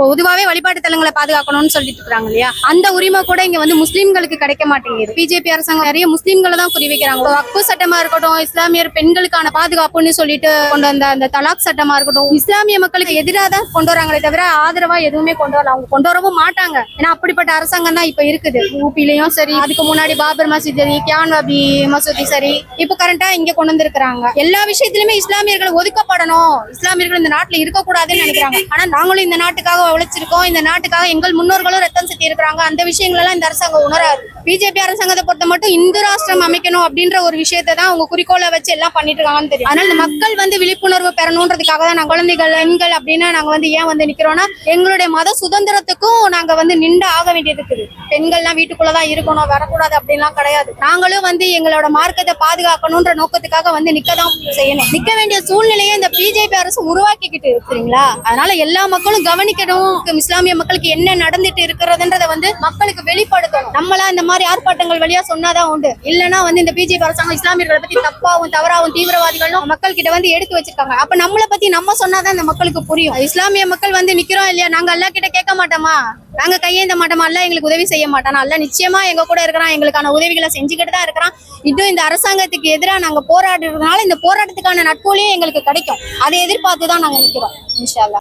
பொதுவாவே வழிபாட்டு தலங்களை பாதுகாக்கணும்னு சொல்லிட்டு இருக்காங்க இல்லையா, அந்த உரிமை கூட இங்க வந்து முஸ்லீம்களுக்கு கிடைக்க மாட்டேங்குது. பிஜேபி அரசாங்கம் நிறைய முஸ்லீம்களை தான் குறி வைக்கிறாங்க. வக்ஃபு சட்டமா இருக்கட்டும், இஸ்லாமியர் பெண்களுக்கான பாதுகாப்புன்னு சொல்லிட்டு கொண்டு வந்த அந்த தலாக் சட்டமா இருக்கட்டும், இஸ்லாமிய மக்களுக்கு எதிராக தான் கொண்டு வராங்களே தவிர ஆதரவா எதுவுமே கொண்டு வரல. அவங்க கொண்டு வரவும் மாட்டாங்க. ஏன்னா அப்படிப்பட்ட அரசாங்கம் தான் இப்ப இருக்குது. யூபிலையும் சரி, அதுக்கு முன்னாடி பாபர் மசூதி சரி, கியான்வாபி மசூதி சரி, இப்ப கரண்டா இங்க கொண்டு வந்திருக்கிறாங்க. எல்லா விஷயத்திலுமே இஸ்லாமியர்கள் ஒதுக்கப்படணும், இஸ்லாமியர்கள் இந்த நாட்டுல இருக்கக்கூடாதுன்னு நினைக்கிறாங்க. ஆனா நாங்களும் இந்த நாட்டுக்காக உழைச்சிருக்கோம், இந்த நாட்டுக்காக எங்கள் முன்னோர்களும் ரத்தம் செலுத்தி இருக்கிறாங்க. அந்த விஷயங்கள் எல்லாம் இந்த அரசாங்கம் உணராது. பிஜேபி அரசாங்கத்தை பொறுத்த மட்டும் இந்து ராஷ்டிரம் அமைக்கணும் அப்படின்ற ஒரு விஷயத்தை தான் அவங்க குறிக்கோளை வச்சு எல்லாம் பண்ணிட்டு இருக்காங்கன்னு தெரியும். அதனால இந்த மக்கள் வந்து விழிப்புணர்வு பெறணுன்றதுக்காக தான் நாங்க குழந்தைகள் பெண்கள் அப்படின்னு நாங்க வந்து ஏன் வந்து நிக்கிறோம்னா, எங்களுடைய மத சுதந்திரத்துக்கும் நாங்க வந்து நின்று ஆக வேண்டியது இருக்குது. பெண்கள்லாம் வீட்டுக்குள்ளதான் இருக்கணும், வரக்கூடாது அப்படின்லாம் கிடையாது. நாங்களும் வந்து எங்களோட மார்க்கத்தை பாதுகாக்கணும்ன்ற நோக்கத்துக்காக வந்து நிக்கதான் செய்யணும். நிக்க வேண்டிய சூழ்நிலையை இந்த பிஜேபி அரசு உருவாக்கிக்கிட்டு இருக்கிறீங்களா. அதனால எல்லா மக்களும் கவனிக்கணும். இஸ்லாமிய மக்களுக்கு என்ன நடந்துட்டு இருக்கிறதுன்றத வந்து மக்களுக்கு வெளிப்படுத்தணும். நம்மளா இந்த மாதிரி ஆர்ப்பாட்டங்கள் வழியா சொன்னாதான் உண்டு. இல்லைன்னா வந்து இந்த பிஜேபி அரசாங்கம் இஸ்லாமியர்களை பத்தி தப்பாவும் தவறாவும் தீவிரவாதிகளும் மக்கள் கிட்ட வந்து எடுத்து வச்சிருக்காங்க. அப்ப நம்மளை பத்தி நம்ம சொன்னாதான் இந்த மக்களுக்கு புரியும். இஸ்லாமிய மக்கள் வந்து நிக்கிறோம் இல்லையா, நாங்க அல்லா கிட்ட கேட்க மாட்டோமா, நாங்க கையேந்த மாட்டோமா, அல்ல எங்களுக்கு உதவி செய்ய மாட்டானா, அல்ல நிச்சயமா எங்க கூட இருக்கிறான், எங்களுக்கான உதவிகளை செஞ்சுக்கிட்டு தான் இருக்கிறான். இதுவும் இந்த அரசாங்கத்துக்கு எதிராக நாங்க போராடுறதுனால இந்த போராட்டத்துக்கான நட்புலையும் எங்களுக்கு கிடைக்கும். அதை எதிர்பார்த்துதான் நாங்க நிக்கிறோம். இன்ஷா அல்லாஹ்.